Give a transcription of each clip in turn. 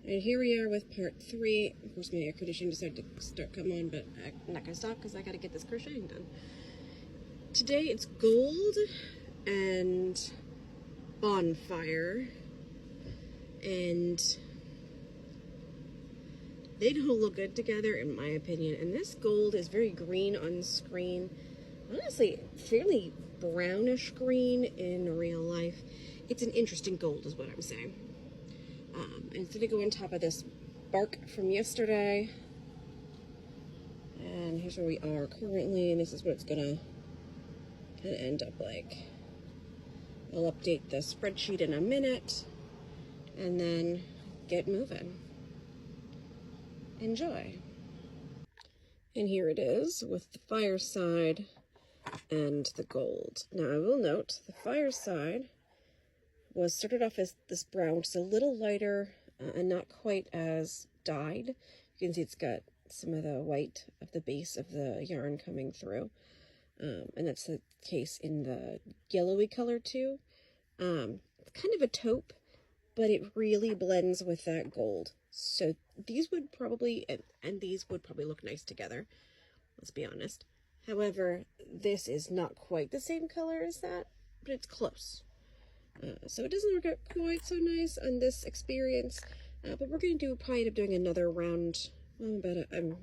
And here we are with part 3. Of course, my air conditioning decided to come on, but I'm not going to stop because I got to get this crocheting done. Today it's gold and bonfire, and they don't look good together in my opinion. And this gold is very green on screen. Honestly, fairly brownish green in real life. It's an interesting gold is what I'm saying. And it's going to go on top of this bark from yesterday. And here's where we are currently, and this is what it's going to end up like. I'll update the spreadsheet in a minute, and then get moving. Enjoy. And here it is with the fireside and the gold. Now I will note the fireside was started off as this brown, just a little lighter and not quite as dyed. You can see it's got some of the white of the base of the yarn coming through. And that's the case in the yellowy color too. It's kind of a taupe, but it really blends with that gold. So these would probably, and these would probably look nice together, let's be honest. However, this is not quite the same color as that, but it's close. So it doesn't work out quite so nice on this experience, but we're going to probably end up doing another round. I'm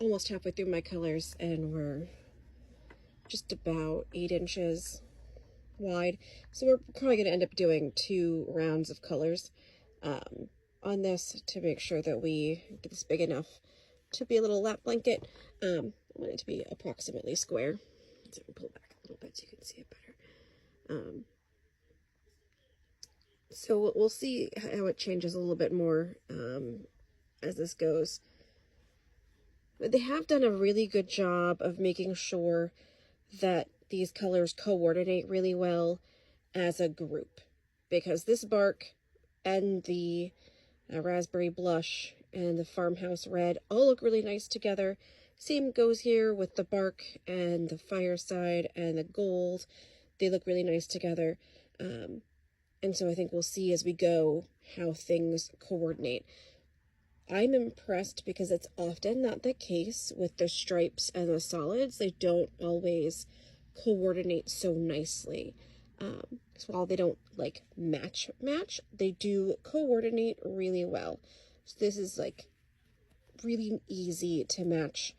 almost halfway through my colors, and we're just about 8 inches wide. So we're probably going to end up doing 2 rounds of colors on this to make sure that we get this big enough to be a little lap blanket. I want it to be approximately square. So we'll pull back a little bit so you can see it better. So we'll see how it changes a little bit more as this goes. But they have done a really good job of making sure that these colors coordinate really well as a group, because this bark and the raspberry blush and the farmhouse red all look really nice together. Same goes here with the bark and the fireside and the gold. They look really nice together. And so I think we'll see as we go how things coordinate. I'm impressed because it's often not the case with the stripes and the solids. They don't always coordinate so nicely. So while they don't like match, they do coordinate really well. So this is like really easy to match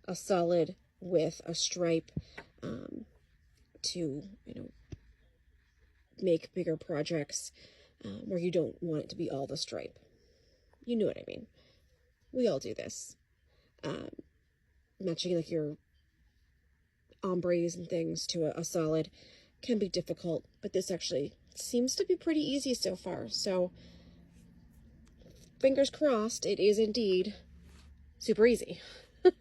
a solid with a stripe to, make bigger projects where you don't want it to be all the stripe. You know what I mean. We all do this. Matching like your ombres and things to a solid can be difficult, but this actually seems to be pretty easy so far. So fingers crossed, it is indeed super easy. All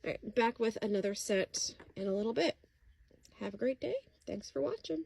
right, back with another set in a little bit. Have a great day. Thanks for watching.